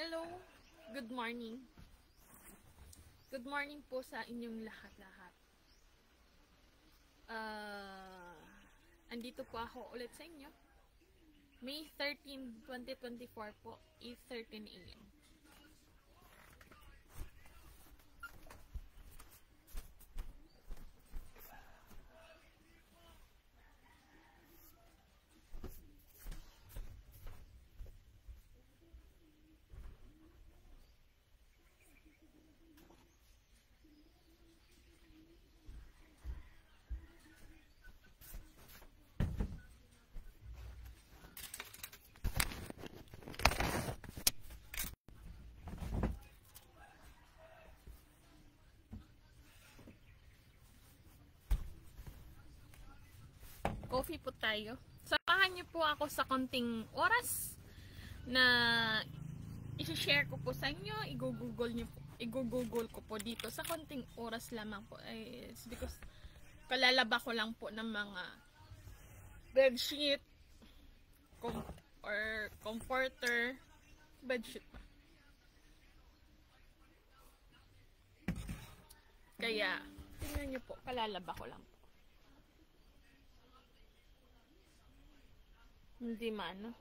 Hello, good morning. Good morning po sa inyong lahat-lahat. Andito po ako ulit sa inyo. May 13, 2024 po, 8:13 AM. Coffee po tayo. Samahan niyo po ako sa konting oras na i-share ko po sa inyo, i-google ko po dito sa konting oras lamang po. It's because kalalaba ko lang po ng mga bedsheet or comforter, bedsheet pa. Kaya tingnan niyo po, kalalaba ko lang po. Hindi man.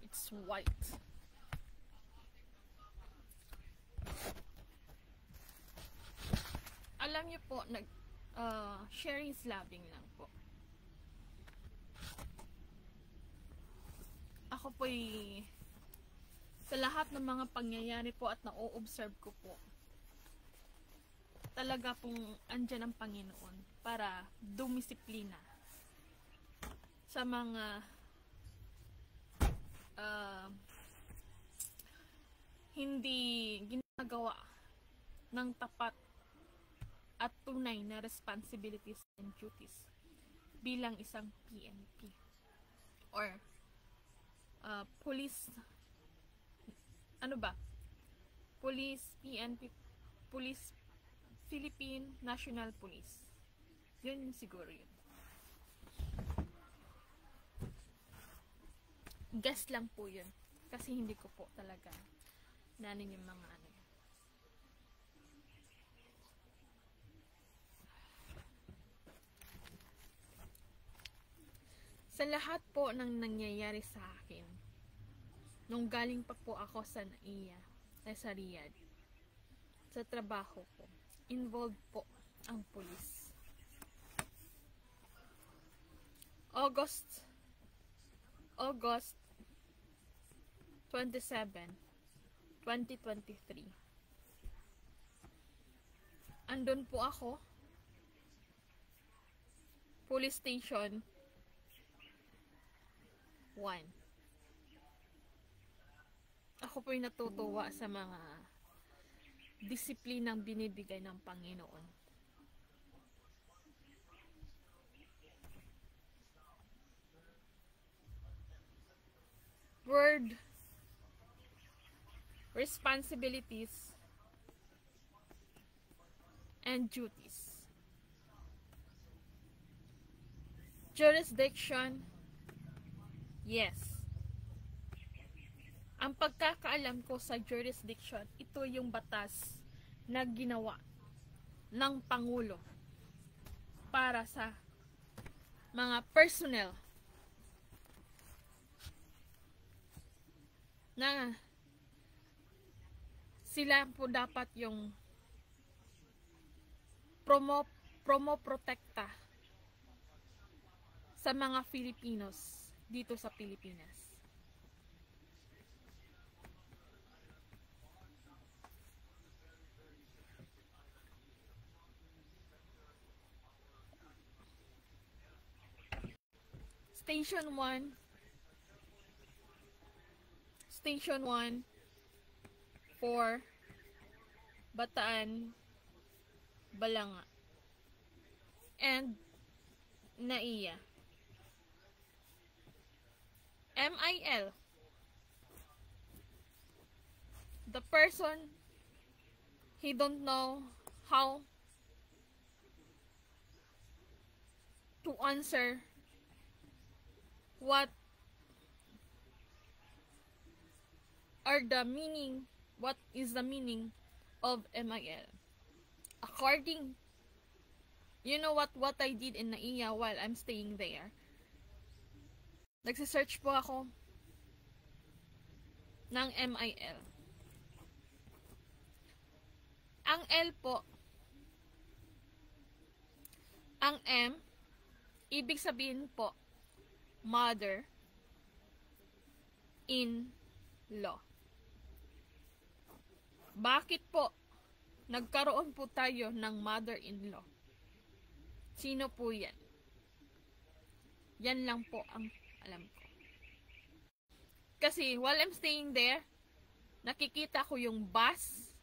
It's white. Alam niyo po, sharing is loving lang po. Ako po'y sa lahat ng mga pangyayari po at na-observe ko po, talaga pong andyan ang Panginoon para dumisiplina sa mga hindi ginagawa ng tapat at tunay na responsibilities and duties bilang isang PNP or police, police, PNP, police, Philippine National Police. Yun siguro yun. Guess lang po yun. Kasi hindi ko po talaga nanin yung mga ano yun. Sa lahat po ng nangyayari sa akin, nung galing pa po ako sa NAIA, sa Riyadh, sa trabaho ko, involved po ang pulis. August 27, 2023. Andun po ako, Police Station 1. Ako po'y natutuwa sa mga disiplinang binibigay ng Panginoon. Word, responsibilities, and duties. Jurisdiction, yes. Ang pagkakaalam ko sa jurisdiction, ito yung batas na ginawa ng Pangulo para sa mga personnel na sila po dapat yung protekta sa mga Filipinos dito sa Pilipinas. Station 1 for Bataan, Balanga, and NAIA. MIL, the person he don't know how to answer what are the meaning, what is the meaning of MIL. According, you know what I did in NAIA while I'm staying there? Nagsisearch po ako ng MIL. Ang L po, ang M, ibig sabihin po, mother in law. Bakit po nagkaroon po tayo ng mother-in-law? Sino po yan? Yan lang po ang alam ko. Kasi while I'm staying there, nakikita ko yung bus.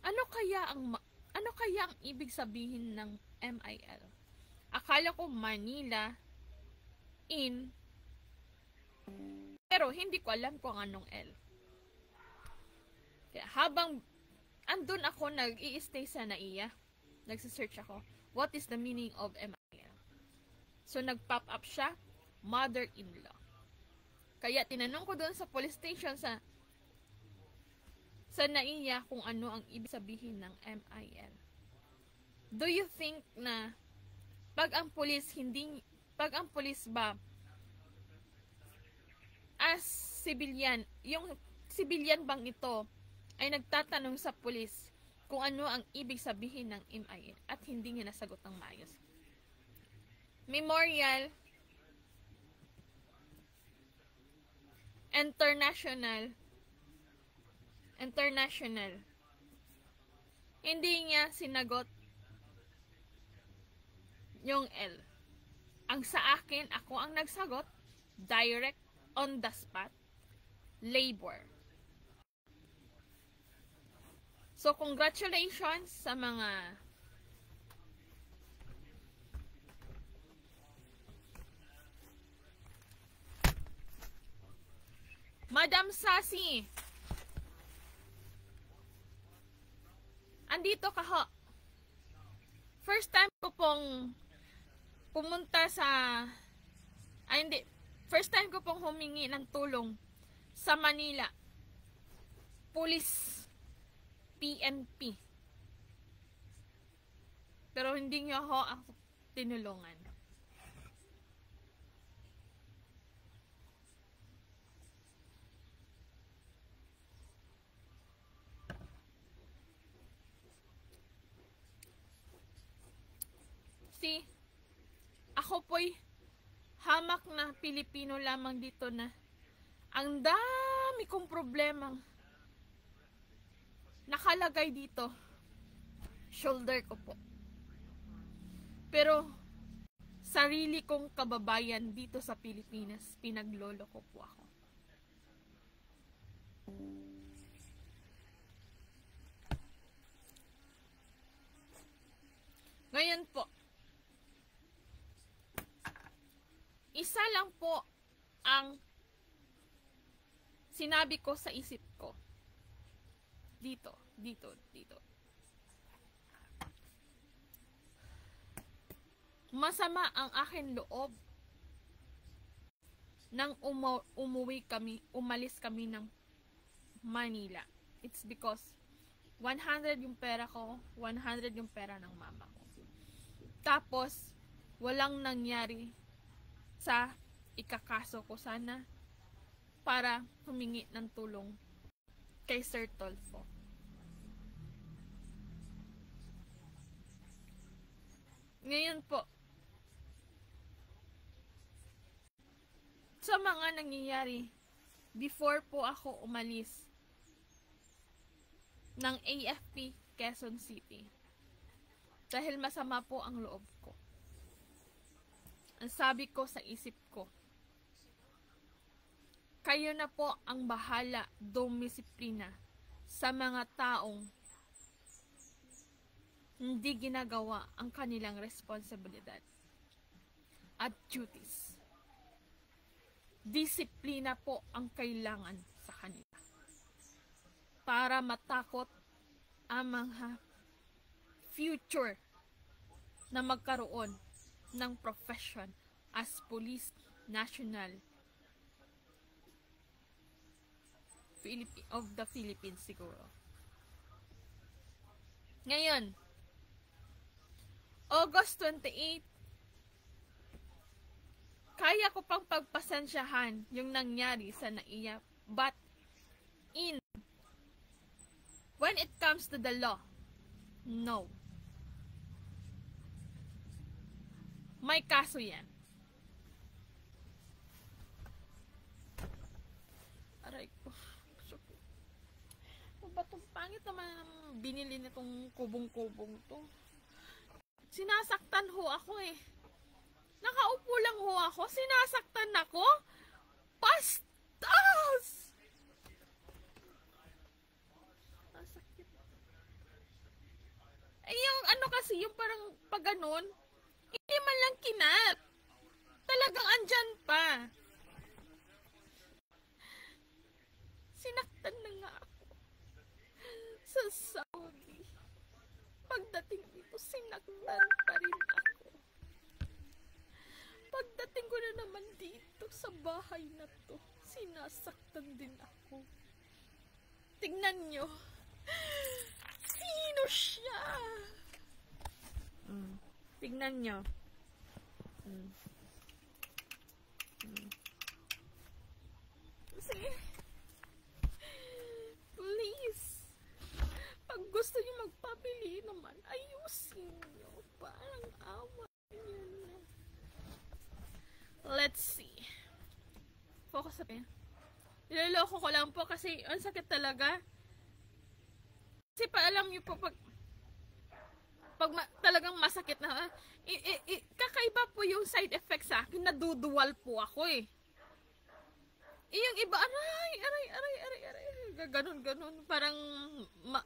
Ano kaya ang ibig sabihin ng MIL? Akala ko Manila in, pero hindi ko alam kung anong L. Kaya habang andun ako nag-i-stay sa NAIA, nagsisearch ako, what is the meaning of MIL? So nag-pop up siya, mother-in-law. Kaya tinanong ko doon sa police station sa NAIA kung ano ang ibig sabihin ng MIL. Do you think na pag ang police ba as civilian, yung civilian bang ito ay nagtatanong sa police kung ano ang ibig sabihin ng MIL at hindi niya nasagot ng maayos? Memorial International. Hindi niya sinagot yung L. Ang sa akin, ako ang nagsagot, direct, on the spot, labor. So, congratulations sa mga Madam Sassy. Andito ka ho. First time ko pong pumunta first time ko pong humingi ng tulong sa Manila. Police PNP. Pero hindi niyo ho ako tinulungan. See, ako po'y hamak na Pilipino lamang dito na ang dami kong problemang nakalagay dito. Shoulder ko po. Pero sarili kong kababayan dito sa Pilipinas, pinaglolo ko po ako. Ngayon po, isa lang po ang sinabi ko sa isip ko. Dito. Masama ang aking loob nang umalis kami ng Manila. It's because 100 yung pera ko, 100 yung pera ng mama ko. Tapos, walang nangyari sa ikakaso ko sana para humingi ng tulong kay Sir Tolfo. Ngayon po, sa mga nangyayari before po ako umalis ng AFP Quezon City, dahil masama po ang loob ko, ang sabi ko sa isip ko, kayo na po ang bahala dumisiplina sa mga taong hindi ginagawa ang kanilang responsibilidad at duties. Disiplina po ang kailangan sa kanila para matakot ang mga future na magkaroon ng profession as police national the Philippines siguro. Ngayon, August 28, kaya ko pang pagpasensyahan yung nangyari sa NAIA. But, when it comes to the law, no. May kaso yan. Aray ko. Batong pangit naman ang binili nitong kubong-kubong to. Sinasaktan ho ako eh. Nakaupo lang ho ako, sinasaktan ako. Pastas! Masakit. Eh yung ano kasi, yung parang pag ganun, hindi man lang kinat. Talagang andyan pa. Sinaktan na nga ako. Sa Saudi. Pagdating dito, sinaktan pa rin ako. Pagdating ko na naman dito sa bahay na to, sinasaktan din ako. Tignan nyo. Sino siya? Tignan nyo. Sige. Please. Pag gusto niyo magpabili naman, ayusin niyo. Parang awa niyo na. Let's see. Focus up eh. Niloloko ko lang po kasi ang sakit talaga. Kasi pa alam niyo po pag talagang masakit na kakaiba po yung side effect sa akin, naduduwal po ako eh. Yung iba, aray, ganun, parang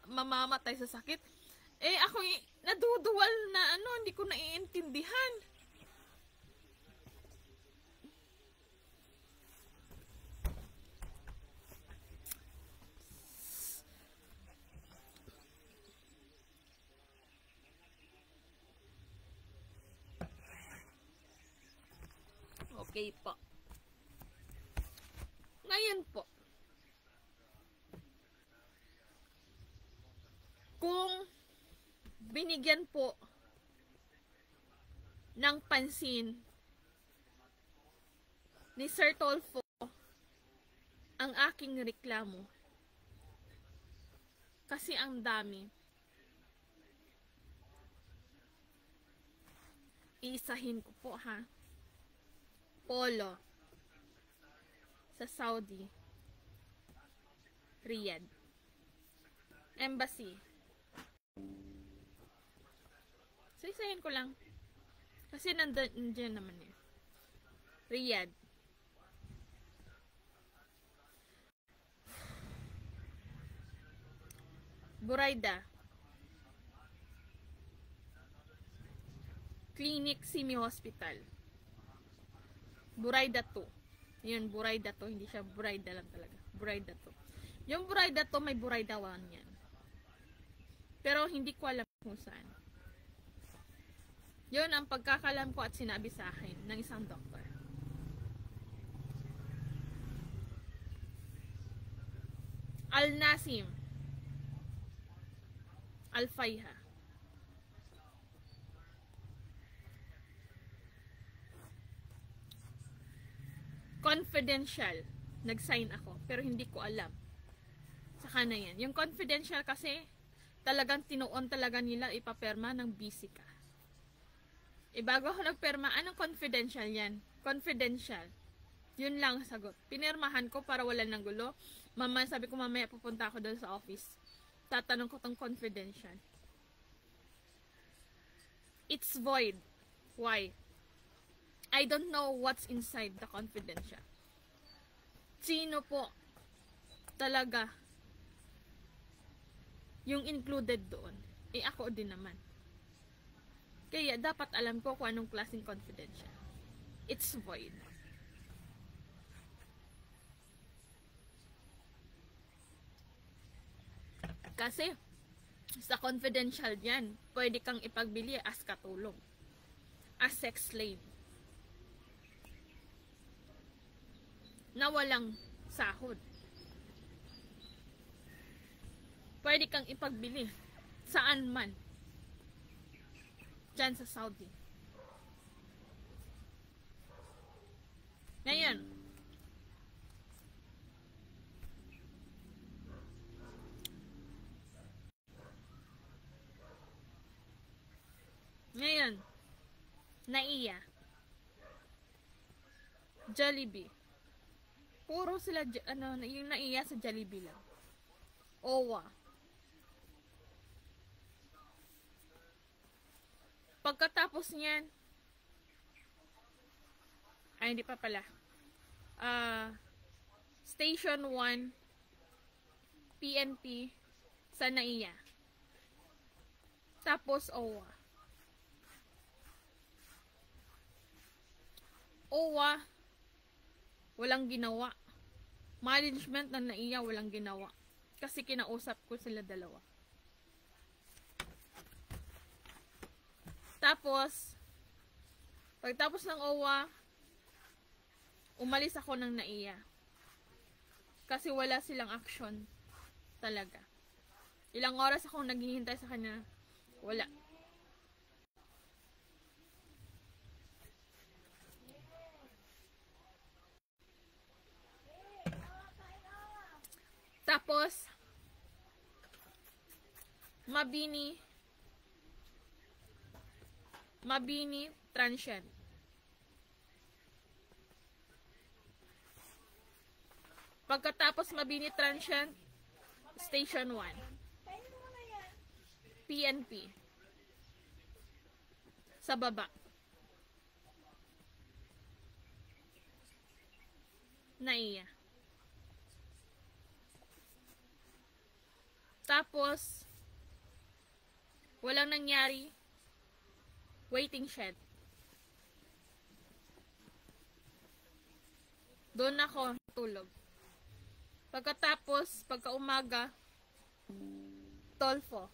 mamamatay sa sakit. Eh, ako, naduduwal na hindi ko naiintindihan. Okay po. Ngayon po, kung binigyan po ng pansin ni Sir Tolfo ang aking reklamo, kasi ang dami, iisahin ko po ha. Polo sa Saudi, Riyadh Embassy. So, isahin ko lang. Kasi nandiyan naman eh. Riyadh. Buraida. Clinic Simi Hospital. Buraida 2. Yun, Buraida 2. Hindi siya Buraida lang talaga. Buraida 2. Yung Buraida 2, may Buraida 1 yan. Pero hindi ko alam kung saan. Yun ang pagkakalam ko at sinabi sa akin ng isang doktor. Al-Nasim. Al-Fayha. Confidential. Nag-sign ako. Pero hindi ko alam. Saka na yan. Yung confidential kasi, talagang tinuon talaga nila ipaperma ng busy ka. Bago ako nagperma, anong confidential yan? Confidential. Yun lang ang sagot. Pinirmahan ko para wala ng gulo. Sabi ko mamaya pupunta ako doon sa office. Tatanong ko tong confidential. It's void. Why? I don't know what's inside the confidential. Sino po talaga yung included doon? Ako din naman. Kaya dapat alam ko kung anong klaseng confidential. It's void. Kasi sa confidential yan, pwede kang ipagbili as katulong. As sex slave. Na walang sahod. pwede kang ipagbili saan man dyan sa Saudi. Ngayon, Naiya, Jollibee. Puro sila, yung Naiya sa Jollibee lang. Owa. Pagkatapos niyan, ay hindi pa pala. Station 1, PNP sa Naiya. Tapos Owa. Owa, walang ginawa. Management ng Naiya walang ginawa. Kasi kinausap ko sila dalawa. Tapos, pagtapos ng OWA, umalis ako ng Naiya. Kasi wala silang action talaga. Ilang oras akong naghihintay sa kanya, wala. Tapos, Mabini Transient. Pagkatapos Mabini Transient, Station 1, PNP. Sa baba. Naiya. Tapos, walang nangyari. Waiting shed. Doon ako tulog. Pagkatapos, pagka-umaga, Tolfo.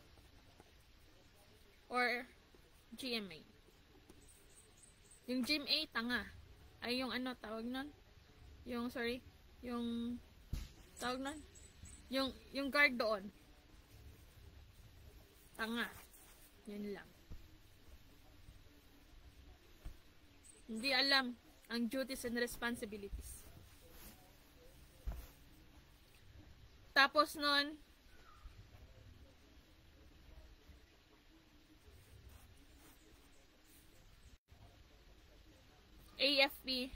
Or GMA. Yung GMA, tanga. Ay, yung ano, tawag nun? Yung, sorry, yung, tawag nun? Yung guard doon. Tanga. Yun lang. Hindi alam ang duties and responsibilities. Tapos nun, AFP,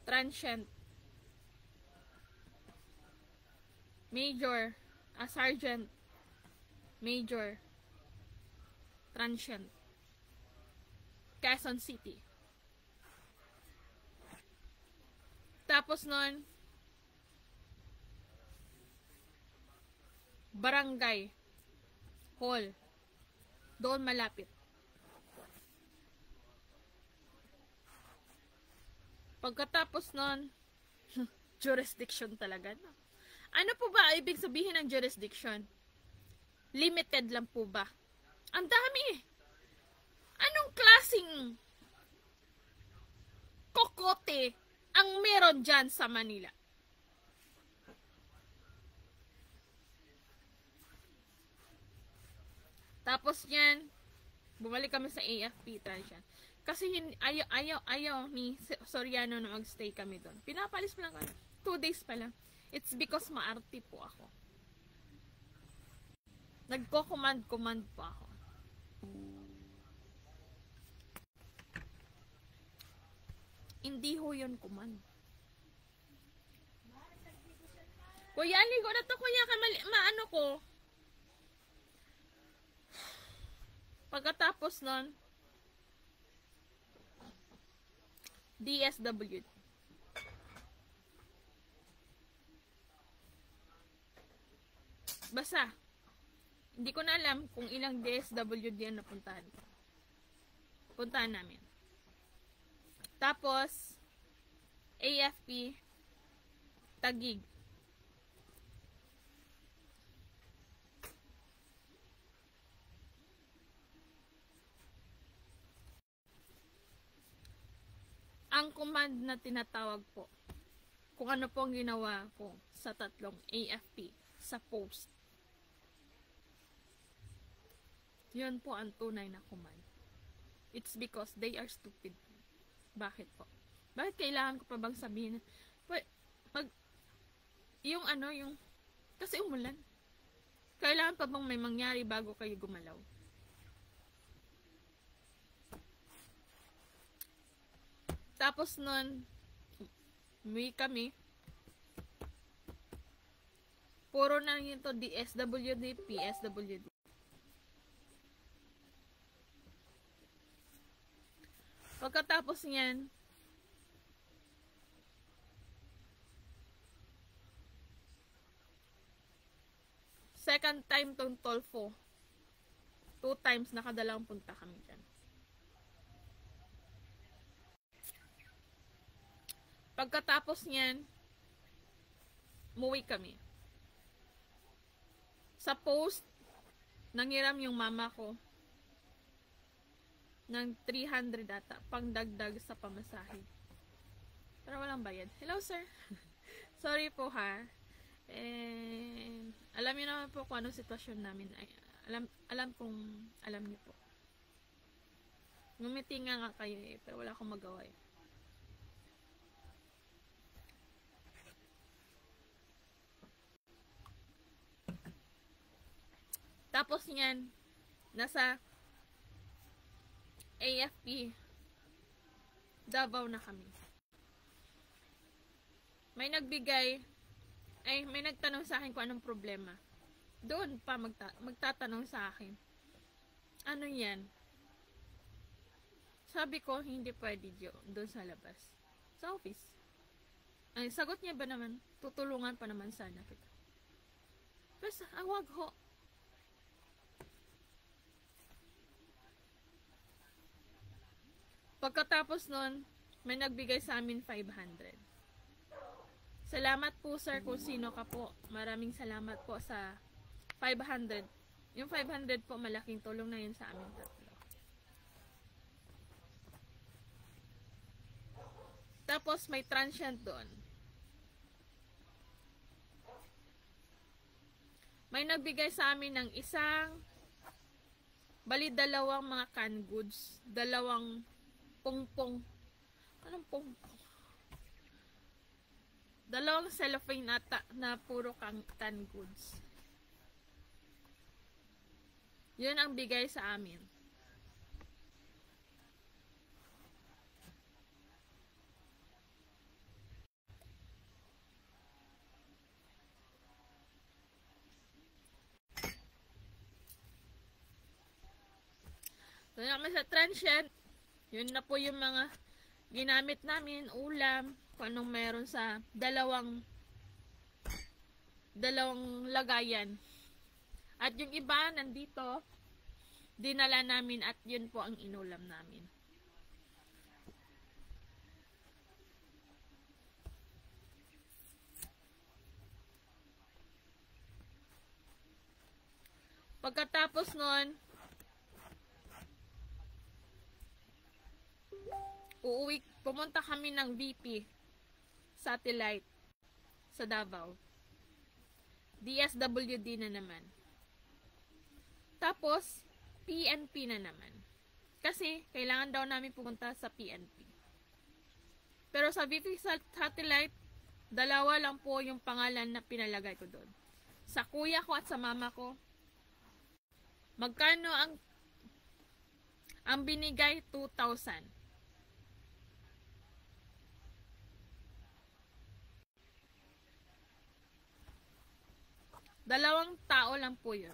Transient, Major, Sergeant, Major, Transient, Quezon City. Tapos nun, Barangay Hall. Doon malapit. Pagkatapos nun, jurisdiction talaga, no? Ano po ba ibig sabihin ng jurisdiction? Limited lang po ba? Ang dami. Anong klaseng kokote ang meron dyan sa Manila? Tapos yan, bumalik kami sa AFP Transient. Kasi ayaw ni Soriano na magstay kami doon. Pinapalis pa lang kami. 2 days pa lang. It's because maarte po ako. Nagko-command po ako. Hindi ho yun command. Kuya, ligo na to kuya. Maano ko. Pagkatapos nun, DSWD. Basta, hindi ko na alam kung ilang DSWD ang napuntahan ko. Puntahan namin. Tapos, AFP, Taguig. Ang command na tinatawag po, kung ano po ang ginawa ko sa tatlong AFP sa post, Yun po ang tunay na command. It's because they are stupid. Bakit po? Bakit kailangan ko pa bang sabihin? Yung kasi umulan. Kailangan pa bang may mangyari bago kayo gumalaw? Tapos nun, umuwi kami. Puro na yun to DSWD, PSWD. Pagkatapos niyan, second time tong Tolfo. 2 times nakadalawang punta kami dyan. Pagkatapos niyan, umuwi kami. Sa post, nanghiram yung mama ko ng 300 ata, pangdagdag sa pamasahe. Pero walang bayad. Hello, sir. Sorry po, ha. Alam niyo naman po kung anong sitwasyon namin. Alam kong alam niyo po. Ngumiti nga kayo pero wala akong magawa eh. Tapos niyan, nasa AFP Davao na kami. May nagtanong sa akin kung anong problema. Doon pa magtatanong sa akin. Ano yan? Sabi ko, hindi pwede doon sa labas. Sa office. Ang sagot niya ba naman, tutulungan pa naman sana kita. Basta, wag ho. Pagkatapos nun, may nagbigay sa amin 500. Salamat po sir kung sino ka po. Maraming salamat po sa 500. Yung 500 po, malaking tulong na yun sa amin tatlo. Tapos may transient doon. May nagbigay sa amin ng dalawang mga canned goods. Dalawang pongpong. Anong pongpong? Dalawang cellophane na puro canned goods. Yun ang bigay sa amin. So, naman sa transient, yun na po yung mga ginamit namin, ulam, kung anong meron sa dalawang lagayan. At yung iba nandito, dinala namin at yun po ang inulam namin. Pagkatapos nun, pumunta kami ng VP Satellite sa Davao. DSWD na naman. Tapos, PNP na naman. Kasi, kailangan daw namin pumunta sa PNP. Pero sa VP Satellite, dalawa lang po yung pangalan na pinalagay ko doon. Sa kuya ko at sa mama ko, magkano ang binigay? 2,000. Dalawang tao lang po yun.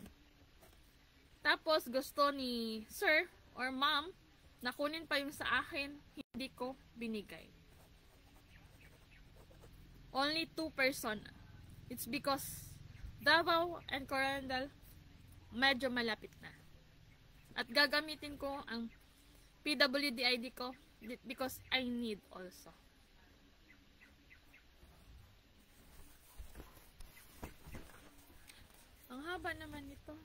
Tapos, gusto ni sir or ma'am na kunin pa yung sa akin, hindi ko binigay. Only 2 person. It's because Davao and Corandal medyo malapit na. At gagamitin ko ang PWD ID ko because I need also. Ang haba naman nito.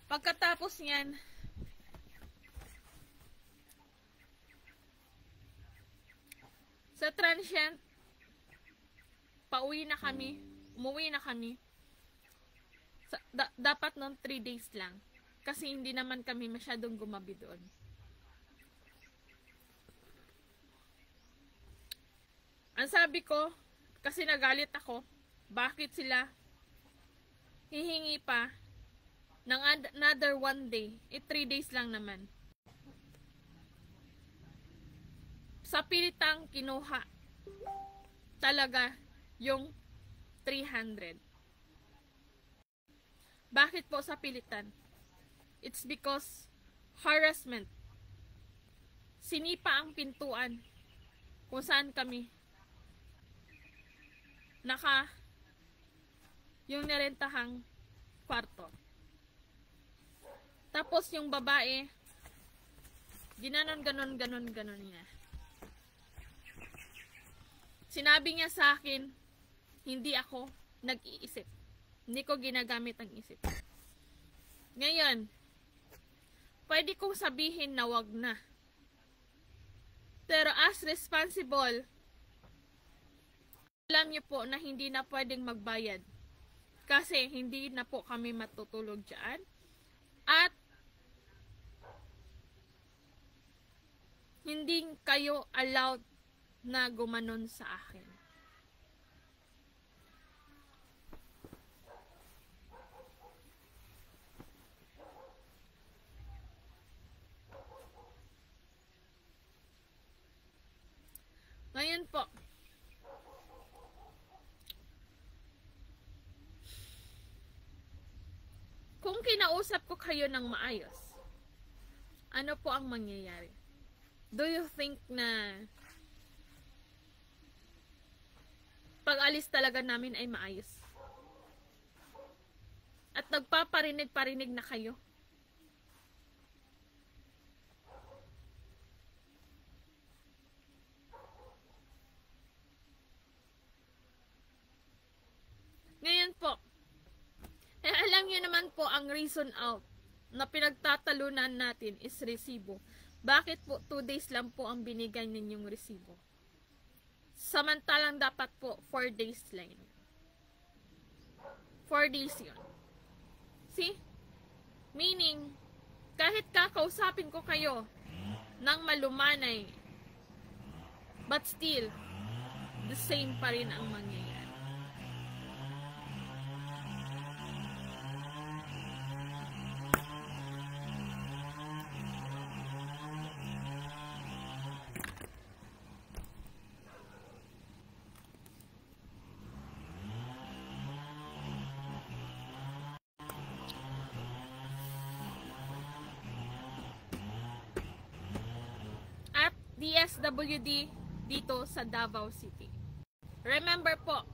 Pagkatapos niyan, sa transient, umuwi na kami. Dapat noon 3 days lang. Kasi hindi naman kami masyadong gumabi doon. Ang sabi ko, kasi nagalit ako, bakit sila hihingi pa ng another 1 day? 3 days lang naman. Sa pilitang kinuha talaga yung 300. Bakit po sa pilitan? It's because harassment. Sinipa ang pintuan kung saan kami yung nirentahang kwarto. Tapos yung babae, ginanon niya. Sinabi niya sa akin, hindi ako nag-iisip. Hindi ko ginagamit ang isip. Ngayon, pwede kong sabihin na wag na. Pero as responsible, alam niyo po na hindi na pwedeng magbayad. Kasi hindi na po kami matutulog dyan. At hindi kayo allowed na gumanon sa akin. Ngayon po, kung kinausap ko kayo ng maayos, ano po ang mangyayari? Do you think na pag-alis talaga namin ay maayos? At nagpaparinig-parinig na kayo? Ngayon po, alam niyo naman po ang reason out na pinagtatalunan natin is resibo. Bakit po 2 days lang po ang binigay ninyong resibo? Samantalang dapat po 4 days lang. 4 days yun. See? Meaning, kahit kakausapin ko kayo ng malumanay, but still, the same pa rin ang mangyayari. DSWD dito sa Davao City. Remember po,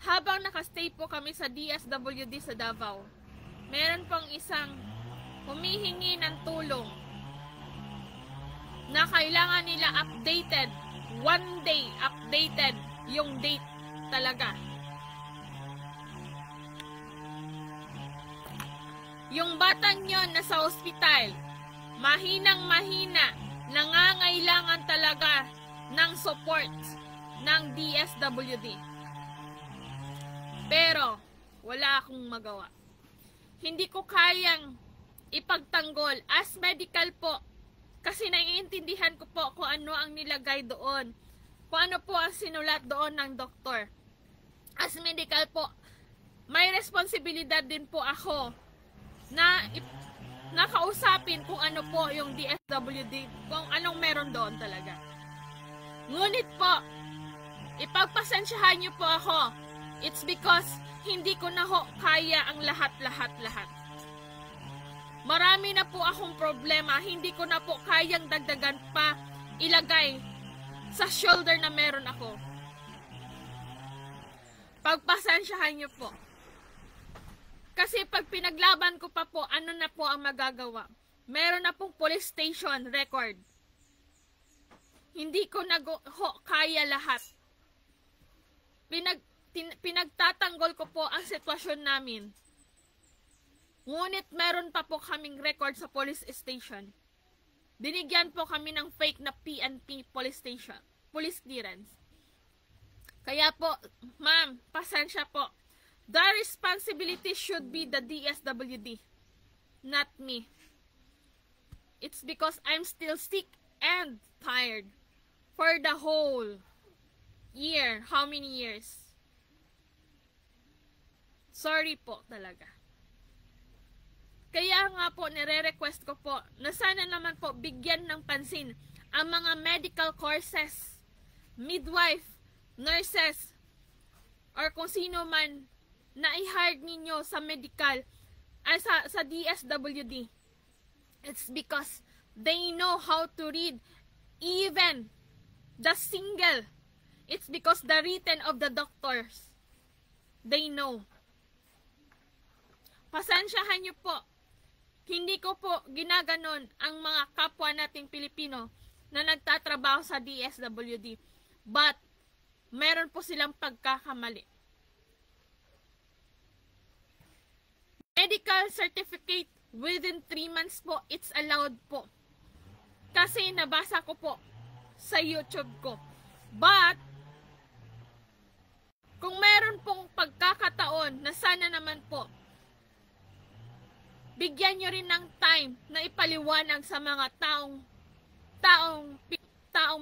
habang nakastay po kami sa DSWD sa Davao, meron pong isang humihingi ng tulong na kailangan nila updated, 1 day updated yung date talaga. Yung batang yon nasa ospital, mahinang-mahina, nangangailangan talaga ng support ng DSWD. Pero, wala akong magawa. Hindi ko kayang ipagtanggol as medical po. Kasi naiintindihan ko po kung ano ang nilagay doon. Kung ano po ang sinulat doon ng doktor. As medical po, may responsibilidad din po ako na nakausapin kung ano po yung DSWD, kung anong meron doon talaga. Ngunit po, ipagpasensyahan niyo po ako. It's because hindi ko na ho kaya ang lahat. Marami na po akong problema, hindi ko na po kayang dagdagan pa ilagay sa shoulder na meron ako. Pagpasensyahan niyo po. Kasi pag pinaglaban ko pa po, ano na po ang magagawa? Meron na pong police station record. Hindi ko na kaya lahat. Pinagtatanggol ko po ang sitwasyon namin. Ngunit meron pa po kaming record sa police station. Binigyan po kami ng fake na PNP police station, police clearance. Kaya po, ma'am, pasensya po. The responsibility should be the DSWD, not me. It's because I'm still sick and tired for the whole year. How many years? Sorry po talaga. Kaya nga po, nire-request ko po na sana naman po bigyan ng pansin ang mga medical courses, midwife, nurses, or kung sino man na i-hire ninyo sa medical, sa DSWD. It's because they know how to read even the single. It's because the written of the doctors, they know. Pasensyahan nyo po. Hindi ko po ginaganon ang mga kapwa nating Pilipino na nagtatrabaho sa DSWD. But, meron po silang pagkakamali. Medical certificate within 3 months po, it's allowed po. Kasi nabasa ko po sa YouTube ko. But, kung meron pong pagkakataon na sana naman po, bigyan nyo rin ng time na ipaliwanag sa mga taong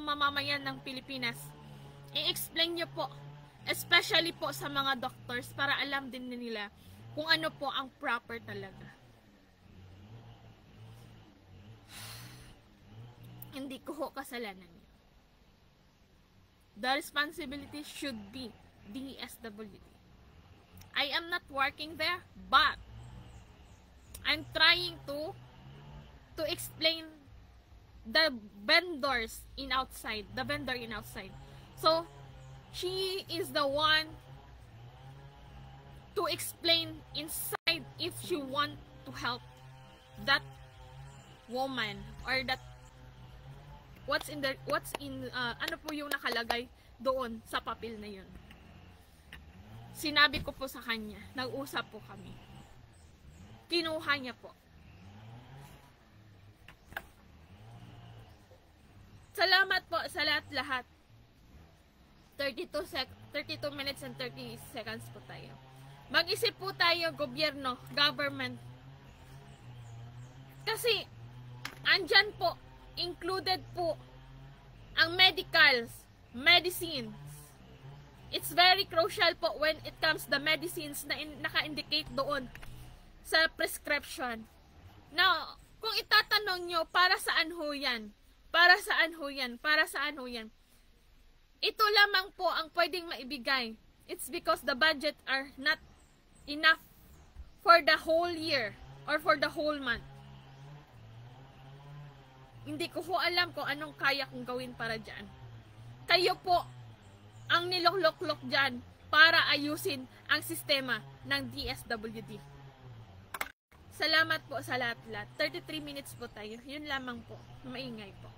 mamamayan ng Pilipinas. I-explain nyo po, especially po sa mga doctors, para alam din nila kung ano po ang proper talaga. Hindi ko ho kasalanan yun. The responsibility should be DSWD. I am not working there, but I'm trying to explain the vendors in outside, the vendor in outside. So, she is the one to explain inside if she want to help that woman or that ano po yung nakalagay doon sa papel na yun. Sinabi ko po sa kanya, nag-usap po kami. Kinuha niya po. Salamat po sa lahat. 32 minutes and 30 seconds po tayo. Mag-isip po tayo, gobyerno, government. Kasi, andyan po, included po, ang medicals, medicines. It's very crucial po when it comes the medicines na naka-indicate doon sa prescription. Now, kung itatanong nyo, para saan ho yan? Para saan ho yan? Para saan ho yan? Ito lamang po ang pwedeng maibigay. It's because the budget are not enough for the whole year or for the whole month. Hindi ko ho alam kung anong kaya kong gawin para dyan. Kayo po ang niloklok-lok dyan para ayusin ang sistema ng DSWD. Salamat po sa lahat-lahat. 33 minutes po tayo. Yun lamang po. Maingay po.